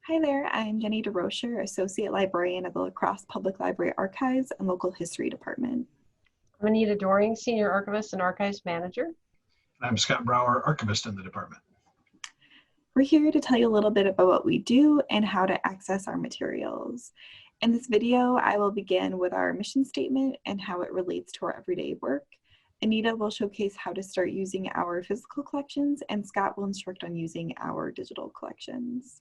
Hi there, I'm Jenny DeRocher, Associate Librarian of the La Crosse Public Library Archives and Local History Department. I'm Anita Doring, Senior Archivist and Archives Manager. I'm Scott Brower, Archivist in the department. We're here to tell you a little bit about what we do and how to access our materials. In this video, I will begin with our mission statement and how it relates to our everyday work. Anita will showcase how to start using our physical collections, and Scott will instruct on using our digital collections.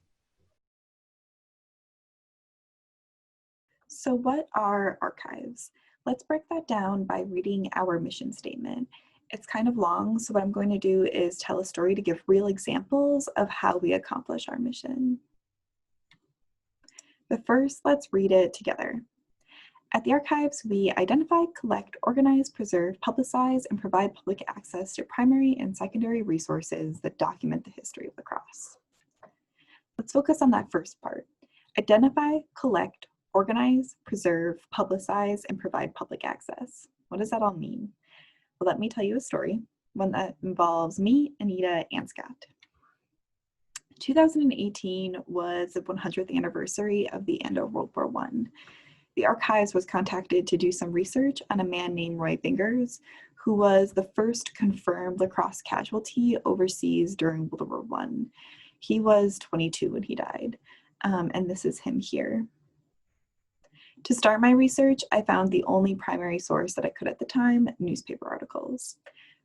So what are archives? Let's break that down by reading our mission statement. It's kind of long, so what I'm going to do is tell a story to give real examples of how we accomplish our mission. But first, let's read it together. At the archives, we identify, collect, organize, preserve, publicize, and provide public access to primary and secondary resources that document the history of La Crosse. Let's focus on that first part. Identify, collect, organize, preserve, publicize, and provide public access. What does that all mean? Well, let me tell you a story, one that involves me, Anita, and Scott. 2018 was the 100th anniversary of the end of World War I. The archives was contacted to do some research on a man named Roy Vingers, who was the first confirmed La Crosse casualty overseas during World War I. He was 22 when he died, and this is him here. To start my research, I found the only primary source that I could at the time, newspaper articles.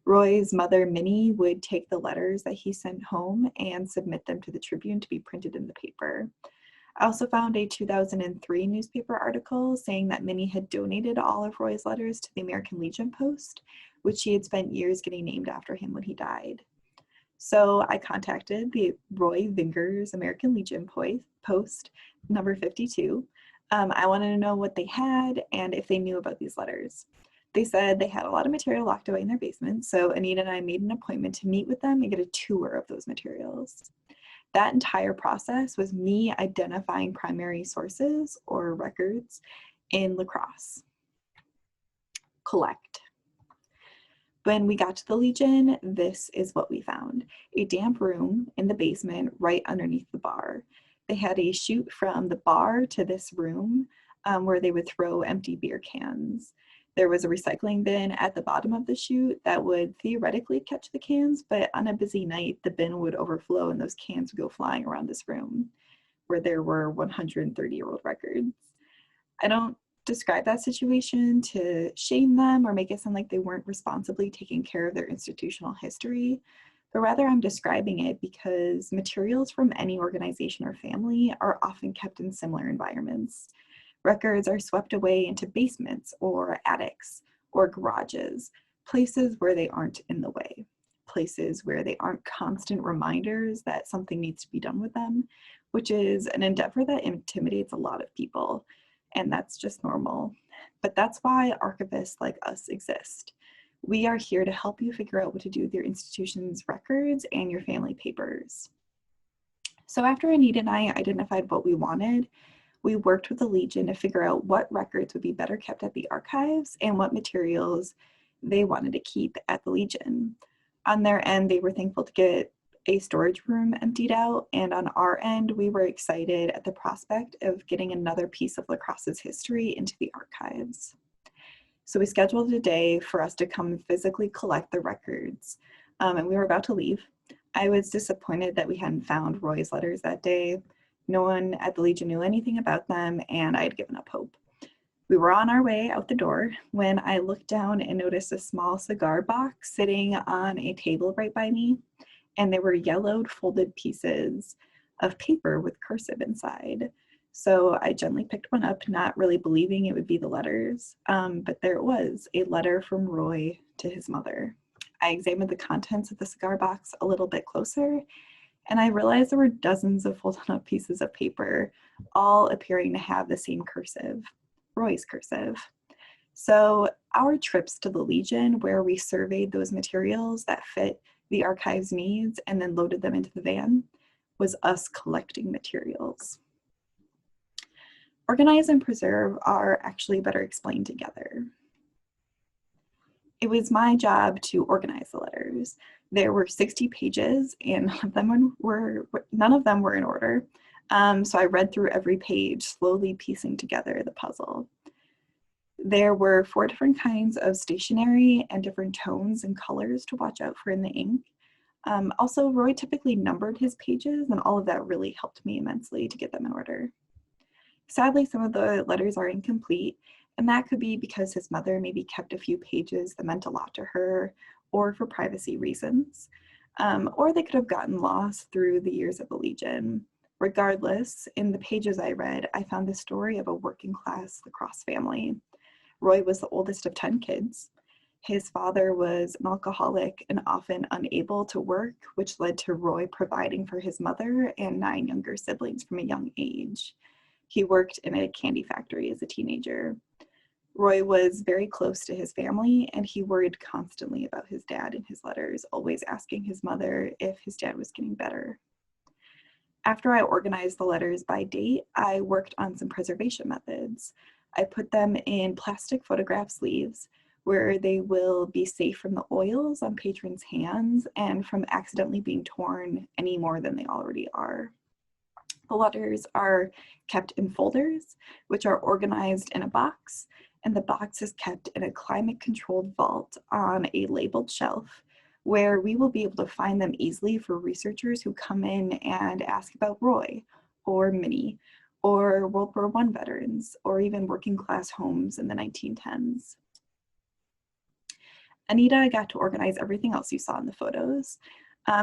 Roy's mother, Minnie, would take the letters that he sent home and submit them to the Tribune to be printed in the paper. I also found a 2003 newspaper article saying that Minnie had donated all of Roy's letters to the American Legion Post, which she had spent years getting named after him when he died. So I contacted the Roy Vingers American Legion Post, number 52. I wanted to know what they had and if they knew about these letters. They said they had a lot of material locked away in their basement, so Anita and I made an appointment to meet with them and get a tour of those materials. That entire process was me identifying primary sources or records in La Crosse. Collect. When we got to the Legion, this is what we found. A damp room in the basement right underneath the bar. They had a chute from the bar to this room where they would throw empty beer cans. There was a recycling bin at the bottom of the chute that would theoretically catch the cans, but on a busy night, the bin would overflow and those cans would go flying around this room where there were 130-year-old records. I don't describe that situation to shame them or make it sound like they weren't responsibly taking care of their institutional history, but rather I'm describing it because materials from any organization or family are often kept in similar environments. Records are swept away into basements or attics or garages, places where they aren't in the way, places where they aren't constant reminders that something needs to be done with them, which is an endeavor that intimidates a lot of people, and that's just normal. But that's why archivists like us exist. We are here to help you figure out what to do with your institution's records and your family papers. So after Anita and I identified what we wanted, we worked with the Legion to figure out what records would be better kept at the archives and what materials they wanted to keep at the Legion. On their end, they were thankful to get a storage room emptied out, and on our end, we were excited at the prospect of getting another piece of La Crosse's history into the archives. So we scheduled a day for us to come and physically collect the records, and we were about to leave. I was disappointed that we hadn't found Roy's letters that day. No one at the Legion knew anything about them, and I had given up hope. We were on our way out the door when I looked down and noticed a small cigar box sitting on a table right by me, and there were yellowed folded pieces of paper with cursive inside. So I gently picked one up, not really believing it would be the letters, but there it was, a letter from Roy to his mother. I examined the contents of the cigar box a little bit closer, and I realized there were dozens of folded up pieces of paper, all appearing to have the same cursive, Roy's cursive. So our trips to the Legion, where we surveyed those materials that fit the archive's needs and then loaded them into the van, was us collecting materials. Organize and preserve are actually better explained together. It was my job to organize the letters. There were 60 pages and none of them were in order. So I read through every page, slowly piecing together the puzzle. There were 4 different kinds of stationery and different tones and colors to watch out for in the ink. Also, Roy typically numbered his pages, and all of that really helped me immensely to get them in order. Sadly, some of the letters are incomplete, and that could be because his mother maybe kept a few pages that meant a lot to her, or for privacy reasons. Or they could have gotten lost through the years of the Legion. Regardless, in the pages I read, I found the story of a working class Crosse family. Roy was the oldest of 10 kids. His father was an alcoholic and often unable to work, which led to Roy providing for his mother and 9 younger siblings from a young age. He worked in a candy factory as a teenager. Roy was very close to his family, and he worried constantly about his dad in his letters, always asking his mother if his dad was getting better. After I organized the letters by date, I worked on some preservation methods. I put them in plastic photograph sleeves where they will be safe from the oils on patrons' hands and from accidentally being torn any more than they already are. The letters are kept in folders, which are organized in a box, and the box is kept in a climate-controlled vault on a labeled shelf where we will be able to find them easily for researchers who come in and ask about Roy or Minnie or World War I veterans or even working class homes in the 1910s. Anita got to organize everything else you saw in the photos.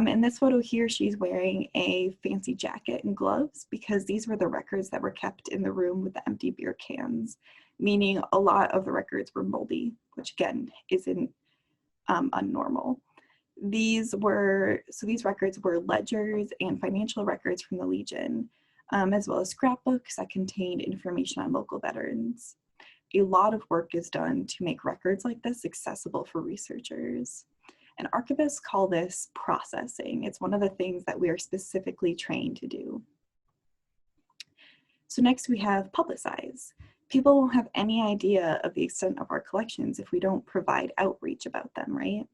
In this photo here, she's wearing a fancy jacket and gloves because these were the records that were kept in the room with the empty beer cans, meaning a lot of the records were moldy, which again isn't unnormal. These records were ledgers and financial records from the Legion, as well as scrapbooks that contained information on local veterans. A lot of work is done to make records like this accessible for researchers. And archivists call this processing. It's one of the things that we are specifically trained to do. So next we have publicize. People won't have any idea of the extent of our collections if we don't provide outreach about them, right?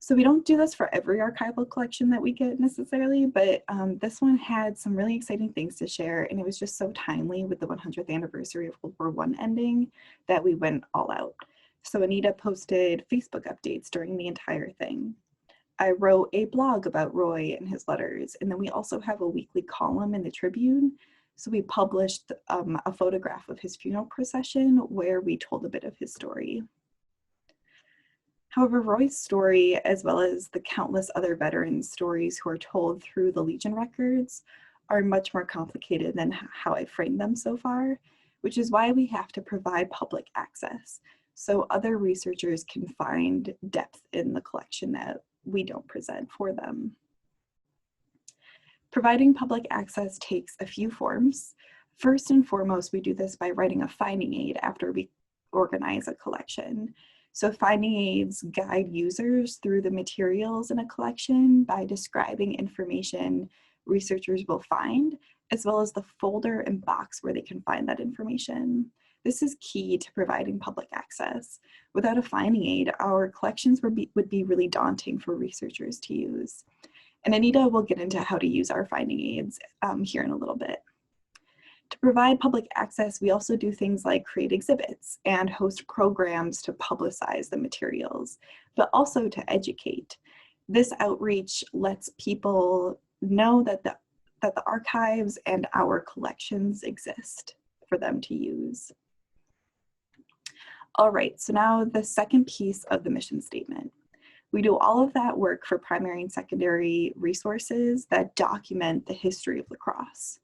So we don't do this for every archival collection that we get necessarily, but this one had some really exciting things to share, and it was just so timely with the 100th anniversary of World War I ending that we went all out. So Anita posted Facebook updates during the entire thing. I wrote a blog about Roy and his letters, and then we also have a weekly column in the Tribune. So we published a photograph of his funeral procession where we told a bit of his story. However, Roy's story, as well as the countless other veterans' stories who are told through the Legion records, are much more complicated than how I framed them so far, which is why we have to provide public access so other researchers can find depth in the collection that we don't present for them. Providing public access takes a few forms. First and foremost, we do this by writing a finding aid after we organize a collection. So finding aids guide users through the materials in a collection by describing information researchers will find, as well as the folder and box where they can find that information. This is key to providing public access. Without a finding aid, our collections would be really daunting for researchers to use. And Anita will get into how to use our finding aids here in a little bit. To provide public access, we also do things like create exhibits and host programs to publicize the materials, but also to educate. This outreach lets people know that the archives and our collections exist for them to use. All right, so now the second piece of the mission statement. We do all of that work for primary and secondary resources that document the history of La Crosse.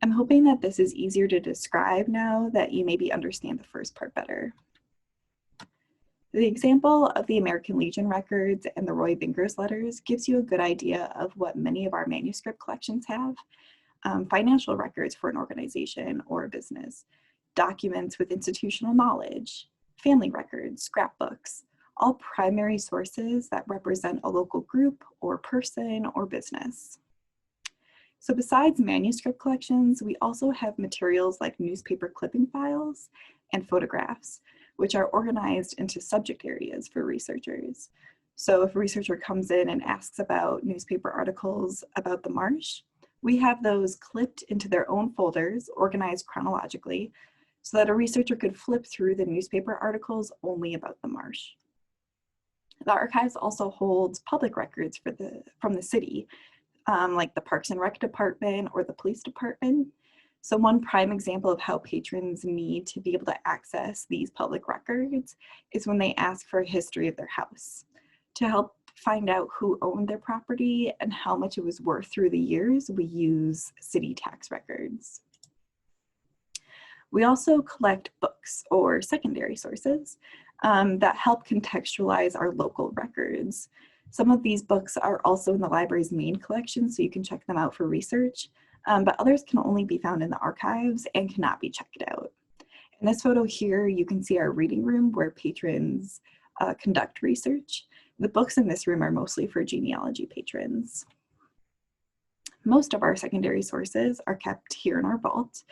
I'm hoping that this is easier to describe now that you maybe understand the first part better. The example of the American Legion records and the Roy Vinkers letters gives you a good idea of what many of our manuscript collections have. Financial records for an organization or a business, documents with institutional knowledge, family records, scrapbooks, all primary sources that represent a local group or person or business. So besides manuscript collections, we also have materials like newspaper clipping files and photographs, which are organized into subject areas for researchers. So if a researcher comes in and asks about newspaper articles about the marsh, We have those clipped into their own folders, organized chronologically, so that a researcher could flip through the newspaper articles only about the marsh. The archives also holds public records from the city, like the Parks and Rec Department or the Police Department. So one prime example of how patrons need to be able to access these public records is when they ask for a history of their house. To help find out who owned their property and how much it was worth through the years, we use city tax records. We also collect books or secondary sources that help contextualize our local records. Some of these books are also in the library's main collection, so you can check them out for research, but others can only be found in the archives and cannot be checked out. In this photo here, you can see our reading room where patrons conduct research. The books in this room are mostly for genealogy patrons. Most of our secondary sources are kept here in our vault,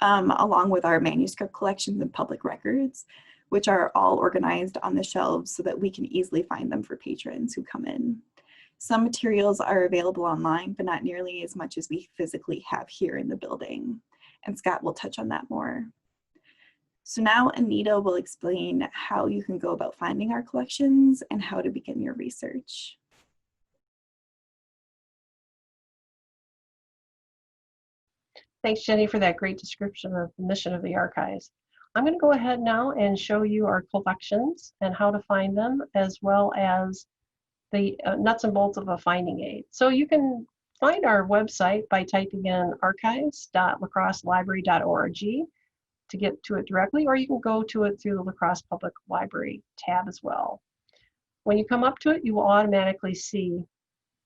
along with our manuscript collections and public records, which are all organized on the shelves so that we can easily find them for patrons who come in. Some materials are available online, but not nearly as much as we physically have here in the building. And Scott will touch on that more. So now Anita will explain how you can go about finding our collections and how to begin your research. Thanks, Jenny, for that great description of the mission of the archives. I'm going to go ahead now and show you our collections and how to find them, as well as the nuts and bolts of a finding aid. So you can find our website by typing in archives.lacrosselibrary.org to get to it directly, or you can go to it through the La Crosse Public Library tab as well. When you come up to it, you will automatically see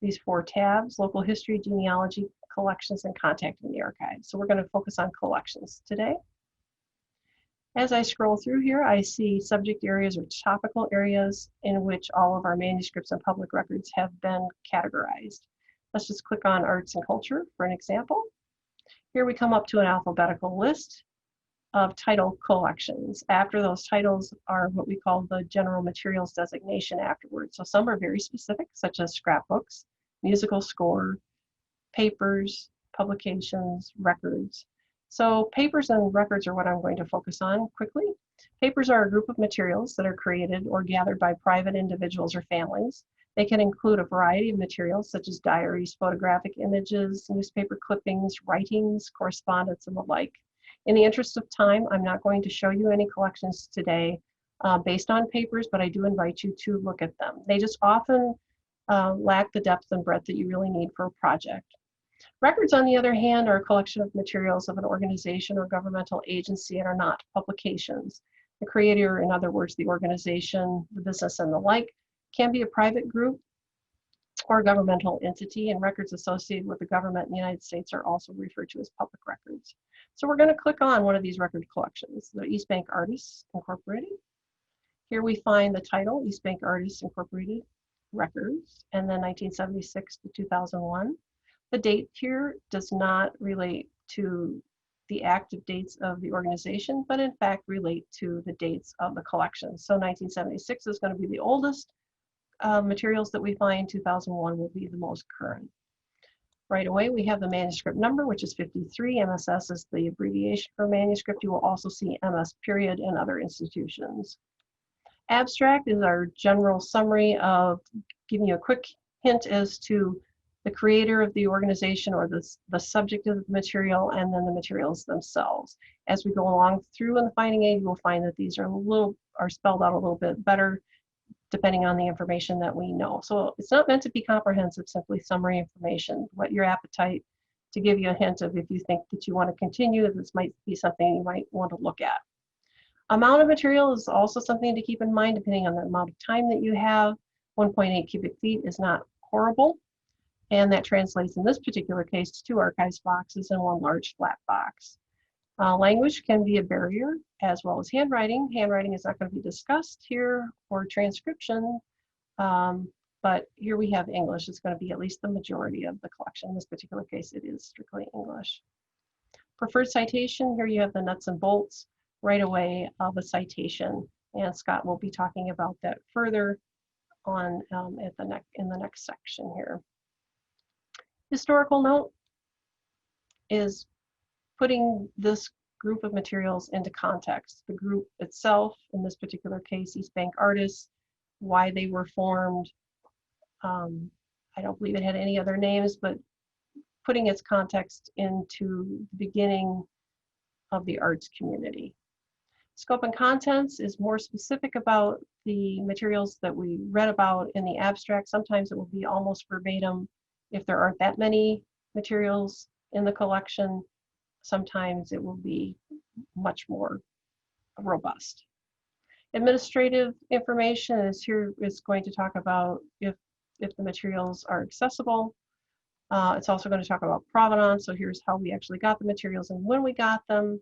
these 4 tabs: local history, genealogy, collections, and contacting the archives. So we're going to focus on collections today. As I scroll through here, I see subject areas or topical areas in which all of our manuscripts and public records have been categorized. Let's just click on arts and culture for an example. Here we come up to an alphabetical list of title collections. After those titles are what we call the general materials designation afterwards. So some are very specific, such as scrapbooks, musical score, papers, publications, records. So papers and records are what I'm going to focus on quickly. Papers are a group of materials that are created or gathered by private individuals or families. They can include a variety of materials such as diaries, photographic images, newspaper clippings, writings, correspondence, and the like. In the interest of time, I'm not going to show you any collections today based on papers, but I do invite you to look at them. They just often lack the depth and breadth that you really need for a project. Records, on the other hand, are a collection of materials of an organization or governmental agency and are not publications. The creator, in other words, the organization, the business, and the like, can be a private group or a governmental entity, and records associated with the government in the United States are also referred to as public records. So we're going to click on one of these record collections, the East Bank Artists Incorporated. Here we find the title, East Bank Artists Incorporated Records, and then 1976 to 2001. The date here does not relate to the active dates of the organization, but in fact relate to the dates of the collection. So 1976 is going to be the oldest materials that we find. 2001 will be the most current. Right away, we have the manuscript number, which is 53. MSS is the abbreviation for manuscript. You will also see MS period in other institutions. Abstract is our general summary of giving you a quick hint as to the creator of the organization or the subject of the material, and then the materials themselves. As we go along through in the finding aid, you will find that these are spelled out a little bit better depending on the information that we know. So it's not meant to be comprehensive, simply summary information. What your appetite to give you a hint of if you think that you want to continue, that this might be something you might want to look at. Amount of material is also something to keep in mind depending on the amount of time that you have. 1.8 cubic feet is not horrible. And that translates in this particular case to 2 archives boxes and 1 large flat box. Language can be a barrier, as well as handwriting. Handwriting is not going to be discussed here, or transcription, but here we have English. It's going to be at least the majority of the collection. In this particular case, it is strictly English. Preferred citation, here you have the nuts and bolts right away of a citation, and Scott will be talking about that further on in the next section here. Historical note, is putting this group of materials into context. The group itself, in this particular case, East Bank Artists, why they were formed. I don't believe it had any other names, but putting its context into the beginning of the arts community. Scope and contents is more specific about the materials that we read about in the abstract. Sometimes it will be almost verbatim if there aren't that many materials in the collection. Sometimes it will be much more robust. Administrative information is going to talk about if the materials are accessible. It's also going to talk about provenance. So here's how we actually got the materials and when we got them.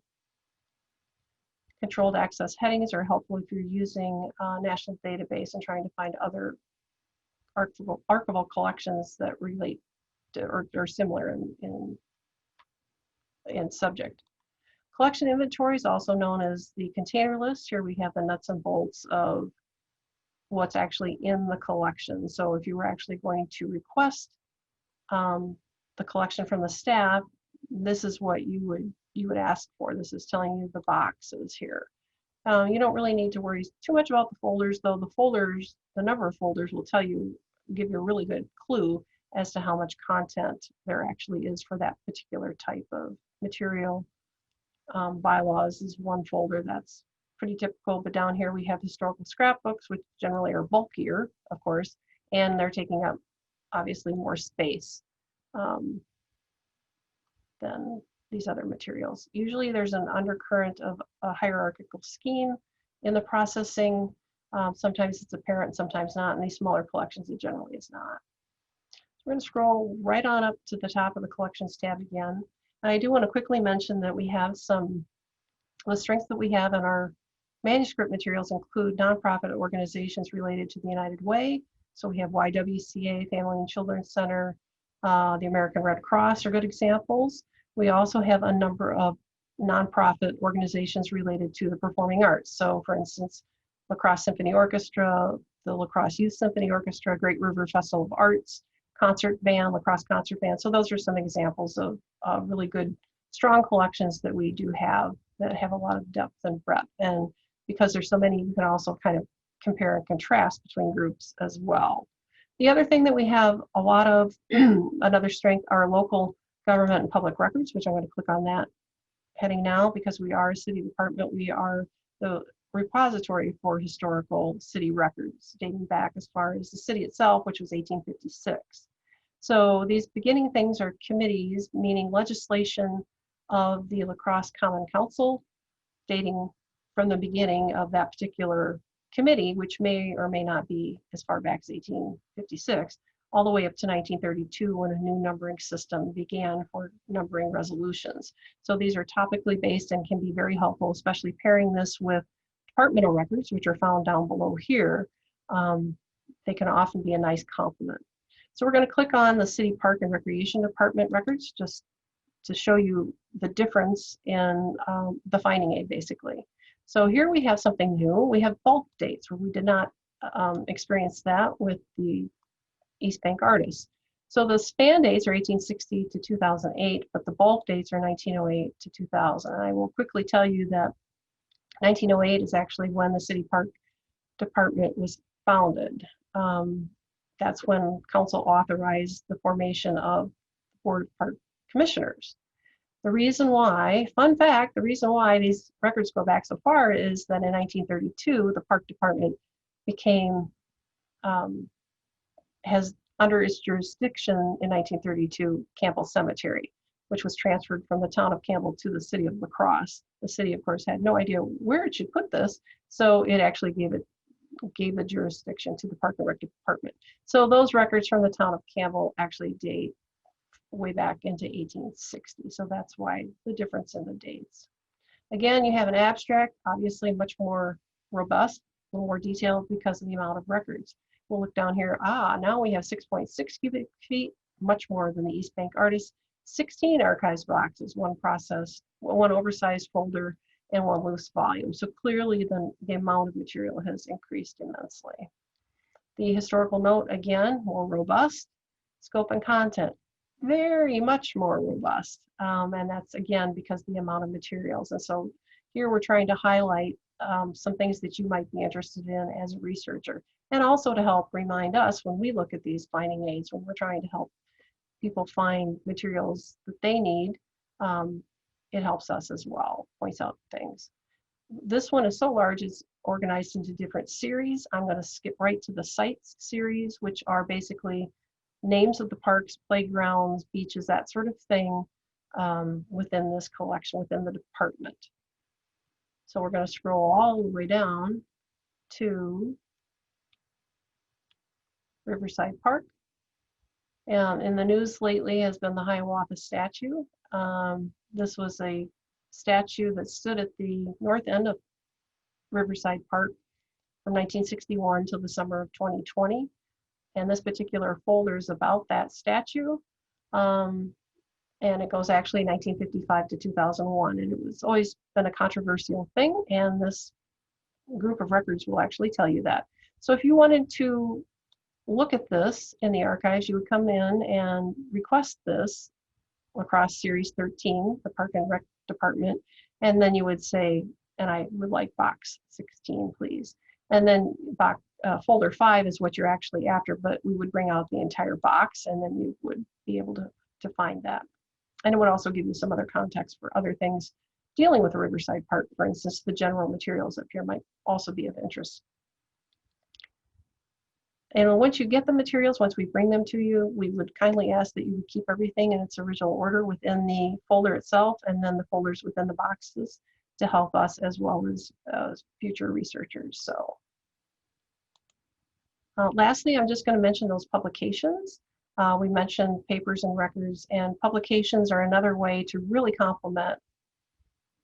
Controlled access headings are helpful if you're using a national database and trying to find other archival collections that relate to or are similar in subject. Collection inventory is also known as the container list. Here we have the nuts and bolts of what's actually in the collection. So if you were actually going to request the collection from the staff, this is what you would ask for. This is telling you the boxes here. You don't really need to worry too much about the folders, though the number of folders will give you a really good clue as to how much content there actually is for that particular type of material. Bylaws is one folder that's pretty typical, but down here we have historical scrapbooks, which generally are bulkier, of course, and they're taking up obviously more space than these other materials. Usually there's an undercurrent of a hierarchical scheme in the processing. Sometimes it's apparent, sometimes not. In these smaller collections, it generally is not. So we're going to scroll right on up to the top of the collections tab again. And I do want to quickly mention that we have the strengths that we have in our manuscript materials include nonprofit organizations related to the United Way. So we have YWCA, Family and Children's Center, the American Red Cross are good examples. We also have a number of nonprofit organizations related to the performing arts. So for instance, La Crosse Symphony Orchestra, the La Crosse Youth Symphony Orchestra, Great River Festival of Arts, concert band, La Crosse Concert Band. So those are some examples of really good, strong collections that we do have that have a lot of depth and breadth. And because there's so many, you can also kind of compare and contrast between groups as well. The other thing that we have a lot of, another strength, are local government and public records, which I'm going to click on that heading now because we are a city department. We are the repository for historical city records dating back as far as the city itself, which was 1856. So these beginning things are committees, meaning legislation of the La Crosse Common Council, dating from the beginning of that particular committee, which may or may not be as far back as 1856, all the way up to 1932 when a new numbering system began for numbering resolutions. So these are topically based and can be very helpful, especially pairing this with departmental records, which are found down below here. They can often be a nice complement. So we're going to click on the City Park and Recreation Department records just to show you the difference in the finding aid, basically. So here we have something new. We have bulk dates where we did not experience that with the East Bank Artists. So the span dates are 1860 to 2008, but the bulk dates are 1908 to 2000. And I will quickly tell you that 1908 is actually when the City Park Department was founded. That's when council authorized the formation of the Board of Park Commissioners. The reason why, fun fact, the reason why these records go back so far is that in 1932, the Park Department became, has under its jurisdiction in 1932, Campbell Cemetery, which was transferred from the town of Campbell to the city of La Crosse. The city, of course, had no idea where it should put this, so it actually gave the jurisdiction to the Park and Rec Department. So those records from the town of Campbell actually date way back into 1860. So that's why the difference in the dates. Again, you have an abstract, obviously much more robust, a little more detailed because of the amount of records. We'll look down here. Now we have 6.6 cubic feet, much more than the East Bank Artists. 16 archives boxes, one oversized folder, and one loose volume. So clearly the amount of material has increased immensely. The historical note, again, more robust. Scope and content. very much more robust. And that's, again, because the amount of materials. And so here we're trying to highlight some things that you might be interested in as a researcher, and also to help remind us when we look at these finding aids, when we're trying to help people find materials that they need, it helps us as well, points out things. This one is so large, it's organized into different series. I'm going to skip right to the sites series, which are basically names of the parks, playgrounds, beaches, that sort of thing within this collection, within the department. So we're going to scroll all the way down to Riverside Park. And in the news lately has been the Hiawatha statue. This was a statue that stood at the north end of Riverside Park from 1961 till the summer of 2020. And this particular folder is about that statue. And it goes actually 1955 to 2001. And it was always been a controversial thing. And this group of records will actually tell you that. So if you wanted to look at this in the archives, you would come in and request this Lacrosse Series 13, the Park and Rec Department. And then you would say, and I would like box 16, please. And then folder 5 is what you're actually after, but we would bring out the entire box and then you would be able to find that. And it would also give you some other context for other things dealing with the Riverside Park. For instance, the general materials up here might also be of interest. And once you get the materials, once we bring them to you, we would kindly ask that you would keep everything in its original order within the folder itself, and then the folders within the boxes to help us as well as future researchers. So lastly, I'm just going to mention those publications. We mentioned papers and records, and publications are another way to really complement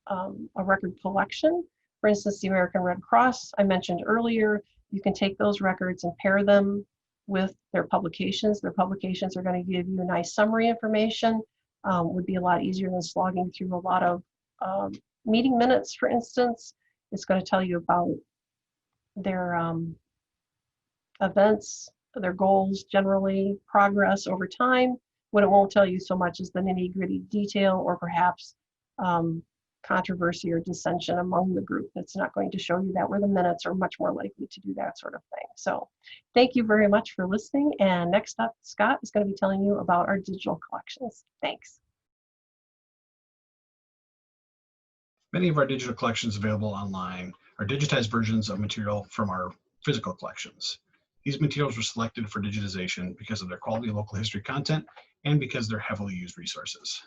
a record collection. For instance, the American Red Cross I mentioned earlier, you can take those records and pair them with their publications. Their publications are going to give you a nice summary information. Would be a lot easier than slogging through a lot of meeting minutes, for instance. It's going to tell you about their events, their goals generally, progress over time. What it won't tell you so much is the nitty-gritty detail, or perhaps controversy or dissension among the group. That's not going to show you that, where the minutes are much more likely to do that sort of thing. So thank you very much for listening. And next up, Scott is going to be telling you about our digital collections. Thanks. Many of our digital collections available online are digitized versions of material from our physical collections. These materials were selected for digitization because of their quality local history content and because they're heavily used resources.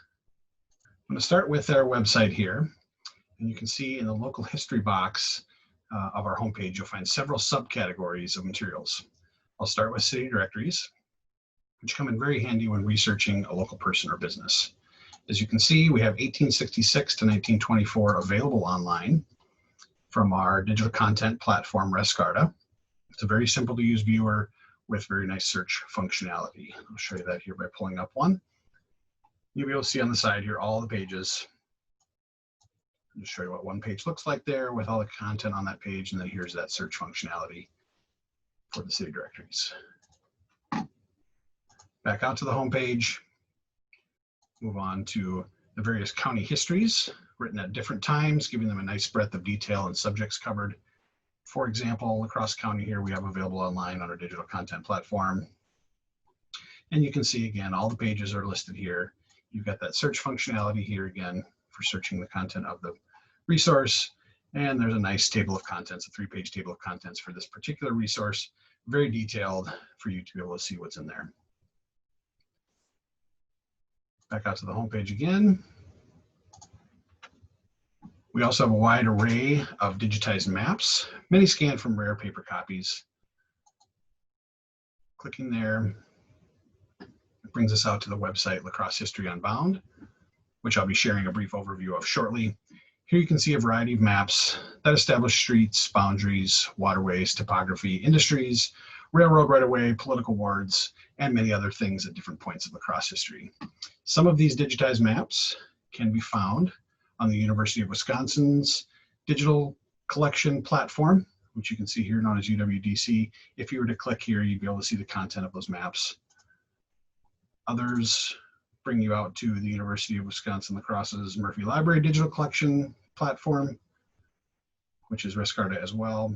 I'm going to start with our website here, and you can see in the local history box of our homepage, you'll find several subcategories of materials. I'll start with city directories, which come in very handy when researching a local person or business. As you can see, we have 1866 to 1924 available online from our digital content platform, Rescarta. It's a very simple to use viewer with very nice search functionality. I'll show you that here by pulling up one. You'll be able to see on the side here all the pages. I'll just show you what one page looks like there with all the content on that page, and then here's that search functionality for the city directories. Back out to the home page. Move on to the various county histories written at different times, giving them a nice breadth of detail and subjects covered. For example, Lacrosse County here we have available online on our digital content platform. And you can see again, all the pages are listed here. You've got that search functionality here again for searching the content of the resource. And there's a nice table of contents, a 3-page table of contents for this particular resource, very detailed for you to be able to see what's in there. Back out to the homepage again. We also have a wide array of digitized maps, many scanned from rare paper copies. Clicking there, it brings us out to the website Lacrosse History Unbound, which I'll be sharing a brief overview of shortly. Here you can see a variety of maps that establish streets, boundaries, waterways, topography, industries, railroad right-of-way, political wards, and many other things at different points of lacrosse history. Some of these digitized maps can be found on the University of Wisconsin's digital collection platform, which you can see here known as UWDC. If you were to click here, you'd be able to see the content of those maps. Others bring you out to the University of Wisconsin-La Crosse's Murphy Library digital collection platform, which is Rescarta as well.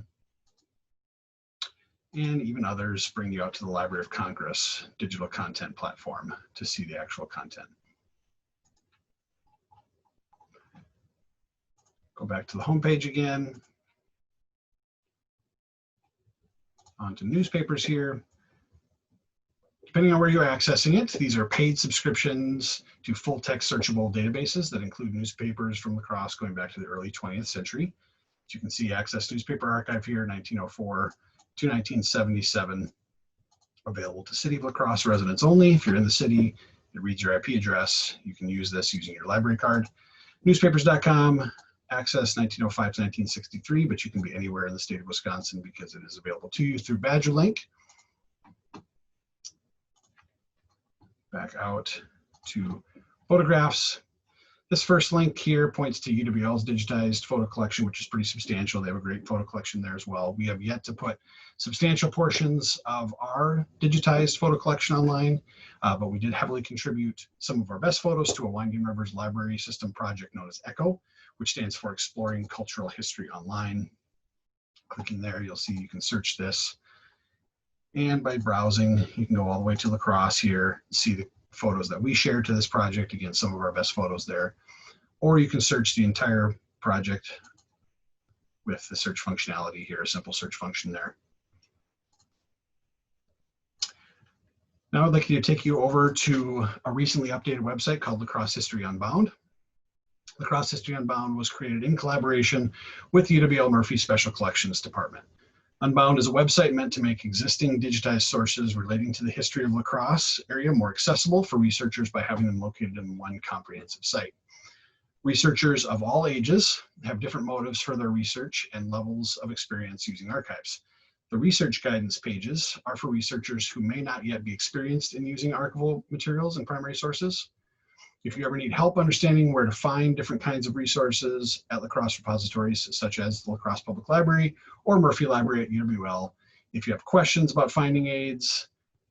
And even others bring you out to the Library of Congress digital content platform to see the actual content. Go back to the homepage again. Onto newspapers here. Depending on where you're accessing it, these are paid subscriptions to full text searchable databases that include newspapers from La Crosse going back to the early 20th century. As you can see, Access Newspaper Archive here, 1904 to 1977, available to City of La Crosse residents only. If you're in the city, it reads your IP address. You can use this using your library card. Newspapers.com, Access 1905 to 1963, but you can be anywhere in the state of Wisconsin because it is available to you through Badger Link. Back out to photographs. This first link here points to UWL's digitized photo collection, which is pretty substantial. They have a great photo collection there as well. We have yet to put substantial portions of our digitized photo collection online, but we did heavily contribute some of our best photos to a Winding Rivers library system project known as ECHO, which stands for Exploring Cultural History Online. Clicking there, you'll see you can search this. And by browsing, you can go all the way to La Crosse here, see the photos that we shared to this project. Again, some of our best photos there. Or you can search the entire project with the search functionality here, a simple search function there. Now I'd like to take you over to a recently updated website called La Crosse History Unbound. La Crosse History Unbound was created in collaboration with the UWL Murphy Special Collections Department. Unbound is a website meant to make existing digitized sources relating to the history of La Crosse area more accessible for researchers by having them located in one comprehensive site. Researchers of all ages have different motives for their research and levels of experience using archives. The research guidance pages are for researchers who may not yet be experienced in using archival materials and primary sources. If you ever need help understanding where to find different kinds of resources at La Crosse repositories, such as the La Crosse Public Library or Murphy Library at UWL, if you have questions about finding aids,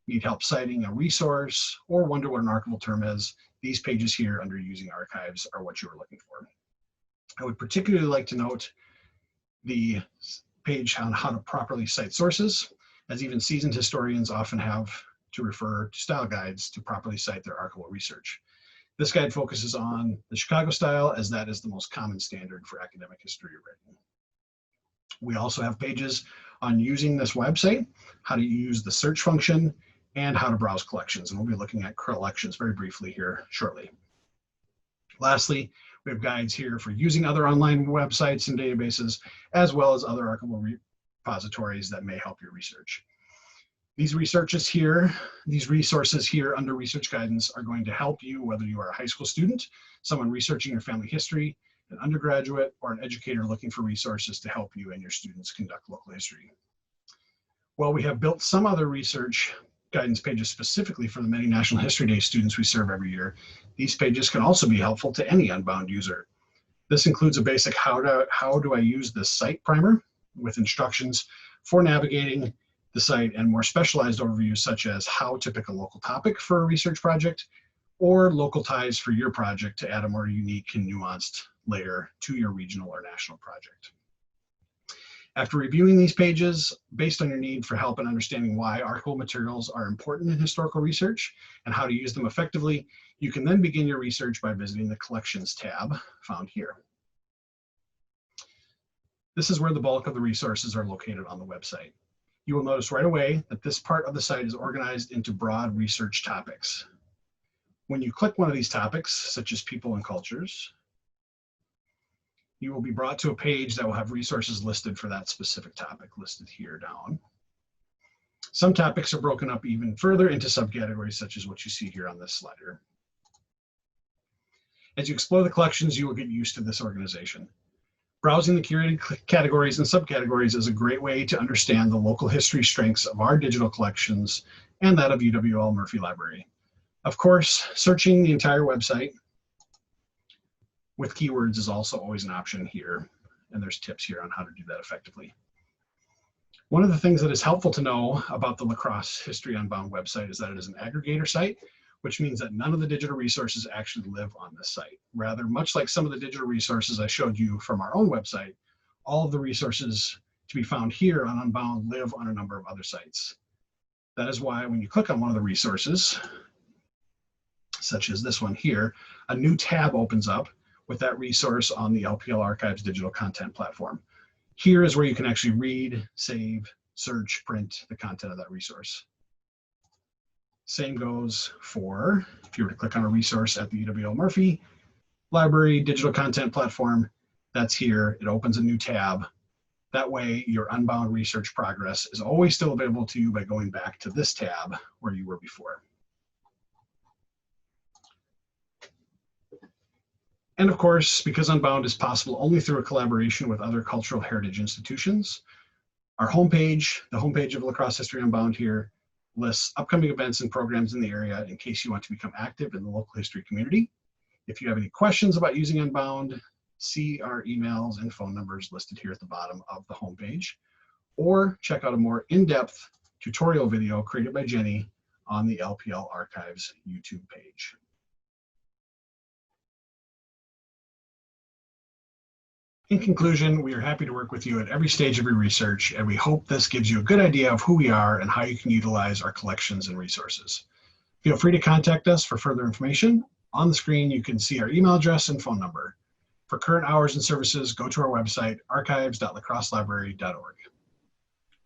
need help citing a resource, or wonder what an archival term is, these pages here under Using Archives are what you are looking for. I would particularly like to note the page on how to properly cite sources, as even seasoned historians often have to refer to style guides to properly cite their archival research. This guide focuses on the Chicago style, as that is the most common standard for academic history writing. We also have pages on using this website, how to use the search function, and how to browse collections. And we'll be looking at collections very briefly here shortly. Lastly, we have guides here for using other online websites and databases, as well as other archival repositories that may help your research. These resources here under research guidance are going to help you whether you are a high school student, someone researching your family history, an undergraduate, or an educator looking for resources to help you and your students conduct local history. While we have built some other research guidance pages specifically for the many National History Day students we serve every year, these pages can also be helpful to any Unbound user. This includes a basic how do I use this site primer with instructions for navigating the site and more specialized overviews such as how to pick a local topic for a research project or local ties for your project to add a more unique and nuanced layer to your regional or national project. After reviewing these pages, based on your need for help in understanding why archival materials are important in historical research and how to use them effectively, you can then begin your research by visiting the Collections tab found here. This is where the bulk of the resources are located on the website. You will notice right away that this part of the site is organized into broad research topics. When you click one of these topics, such as people and cultures, you will be brought to a page that will have resources listed for that specific topic listed here down. Some topics are broken up even further into subcategories, such as what you see here on this slider. As you explore the collections, you will get used to this organization. Browsing the curated categories and subcategories is a great way to understand the local history strengths of our digital collections and that of UWL Murphy Library. Of course, searching the entire website with keywords is also always an option here, and there's tips here on how to do that effectively. One of the things that is helpful to know about the La Crosse History Unbound website is that it is an aggregator site which means that none of the digital resources actually live on this site. Rather, much like some of the digital resources I showed you from our own website, all of the resources to be found here on Unbound live on a number of other sites. That is why when you click on one of the resources, such as this one here, a new tab opens up with that resource on the LPL Archives digital content platform. Here is where you can actually read, save, search, print the content of that resource. Same goes for if you were to click on a resource at the UWL Murphy Library digital content platform, that's here. It opens a new tab. That way your Unbound research progress is always still available to you by going back to this tab where you were before. And of course, because Unbound is possible only through a collaboration with other cultural heritage institutions, our homepage, the homepage of La Crosse History Unbound here, lists upcoming events and programs in the area in case you want to become active in the local history community. If you have any questions about using Unbound, see our emails and phone numbers listed here at the bottom of the homepage, or check out a more in-depth tutorial video created by Jenny on the LPL Archives YouTube page. In conclusion, we are happy to work with you at every stage of your research, and we hope this gives you a good idea of who we are and how you can utilize our collections and resources. Feel free to contact us for further information. On the screen, you can see our email address and phone number. For current hours and services, go to our website, archives.lacrosselibrary.org.